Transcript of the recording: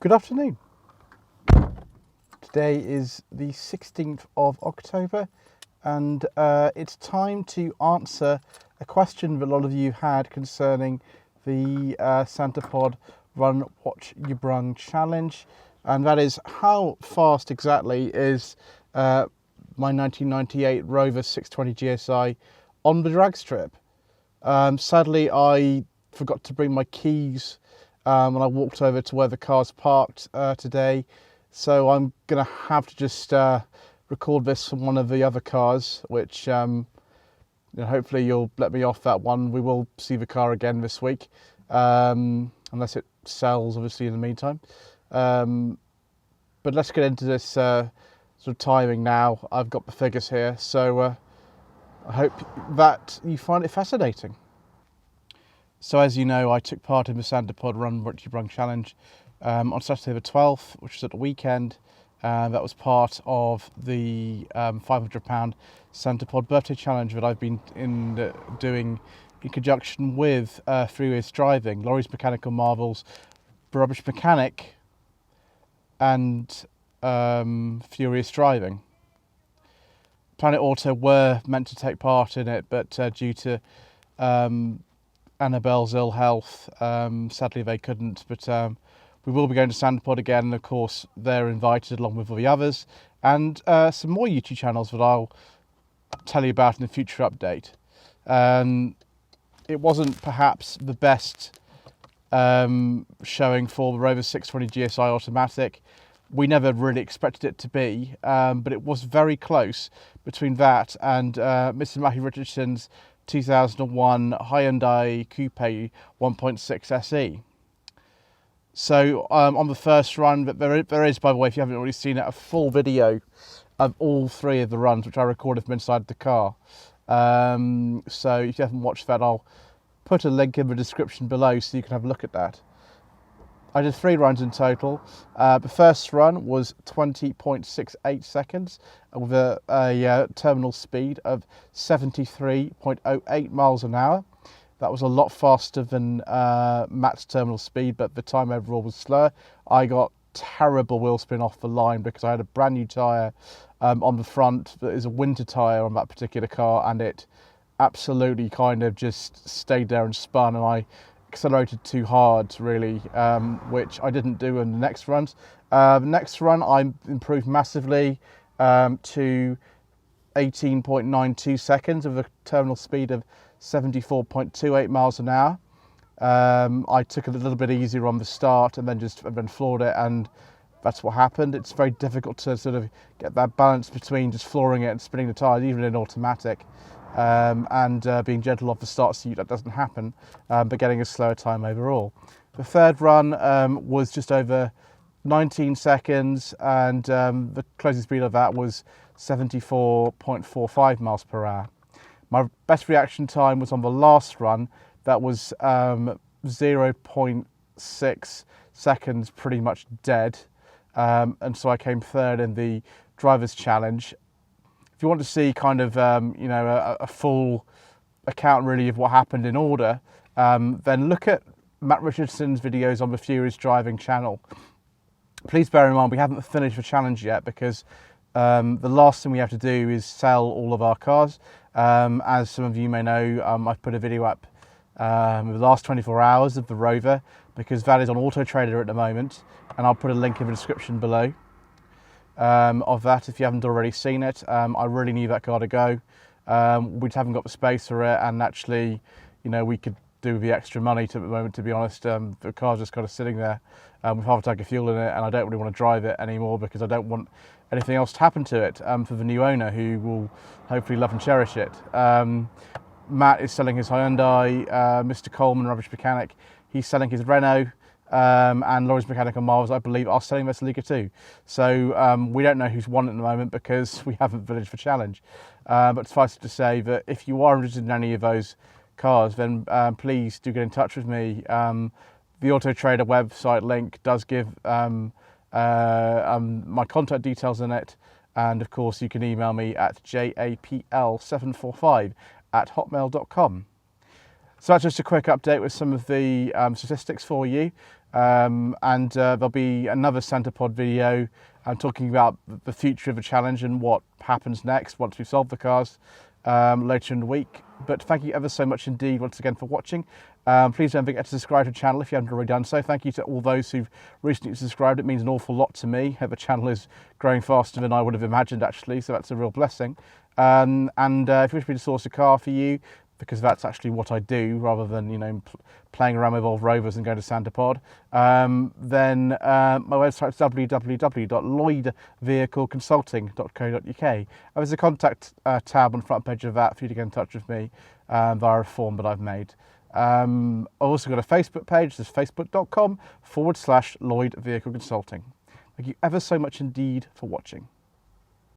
Good afternoon. Today is the 16th of October and it's time to answer a question that a lot of you had concerning the Santa Pod Run What Ya Brung challenge, and that is how fast exactly is my 1998 Rover 620 GSi on the drag strip. Sadly, I forgot to bring my keys when I walked over to where the car's parked today, so I'm going to have to just record this from one of the other cars, which hopefully you'll let me off that one. We will see the car again this week, unless it sells, obviously, in the meantime. But let's get into this sort of timing now. I've got the figures here, so I hope that you find it fascinating. So as you know, I took part in the Santa Pod Run What Ya Brung challenge on Saturday the 12th, which was at the weekend. That was part of the £500 Santa Pod birthday challenge that I've been doing in conjunction with Freeways Driving, Lloyd's Mechanical Marvels, The Rubbish Mechanic, and Furious Driving. Planet Auto were meant to take part in it, but due to Annabelle's ill health, sadly they couldn't, but we will be going to Santa Pod again, and of course they're invited along with all the others, and some more YouTube channels that I'll tell you about in a future update. It wasn't perhaps the best showing for the Rover 620 GSi automatic. We never really expected it to be, but it was very close between that and Mr. Matthew Richardson's 2001 Hyundai Coupe 1.6 SE. So on the first run, there is, by the way, if you haven't already seen it, a full video of all three of the runs, which I recorded from inside the car. So if you haven't watched that, I'll put a link in the description below so you can have a look at that. I did 3 runs in total. The first run was 20.68 seconds with a terminal speed of 73.08 miles an hour. That was a lot faster than Matt's terminal speed, but the time overall was slower. I got terrible wheel spin off the line because I had a brand new tyre on the front that is a winter tyre on that particular car, and it absolutely kind of just stayed there and spun, and I accelerated too hard, really, which I didn't do in the next runs. The next run I improved massively to 18.92 seconds with a terminal speed of 74.28 miles an hour. I took it a little bit easier on the start and then floored it, and that's what happened. It's very difficult to sort of get that balance between just flooring it and spinning the tyres, even in automatic. And being gentle off the start so that doesn't happen, but getting a slower time overall. The third run was just over 19 seconds, and the closing speed of that was 74.45 miles per hour. My best reaction time was on the last run. That was 0.6 seconds, pretty much dead, and so I came third in the Drivers' Challenge. If you want to see kind of a full account really of what happened in order, then look at Matt Richardson's videos on the Furious Driving channel. Please bear in mind we haven't finished the challenge yet, because the last thing we have to do is sell all of our cars. As some of you may know, I've put a video up in the last 24 hours of the Rover, because that is on Auto Trader at the moment, and I'll put a link in the description below. Of that, if you haven't already seen it. I really need that car to go. We just haven't got the space for it, and actually, we could do with the extra money at the moment, to be honest. The car's just kind of sitting there with half a tank of fuel in it, and I don't really want to drive it anymore because I don't want anything else to happen to it for the new owner, who will hopefully love and cherish it. Matt is selling his Hyundai, Mr. Coleman, Rubbish Mechanic, he's selling his Renault, and Lloyd's Mechanical Marvels, I believe, are selling their Celica too. So we don't know who's won at the moment because we haven't finished the challenge. But suffice it to say that if you are interested in any of those cars, then please do get in touch with me. The Auto Trader website link does give my contact details in it, and of course you can email me at japl745@hotmail.com. So that's just a quick update with some of the statistics for you. and there'll be another Santa Pod video talking about the future of the challenge and what happens next once we've solved the cars later in the week. But thank you ever so much indeed once again for watching. Please don't forget to subscribe to the channel if you haven't already done so. Thank you to all those who've recently subscribed. It means an awful lot to me. The channel is growing faster than I would have imagined, actually, so that's a real blessing. If you wish me to source a car for you, because that's actually what I do, rather than, you know, playing around with old Rovers and going to Santa Pod, then my website is www.lloydvehicleconsulting.co.uk. There's a contact tab on the front page of that for you to get in touch with me via a form that I've made. I've also got a Facebook page. It's facebook.com/Lloyd Vehicle Consulting. Thank you ever so much indeed for watching.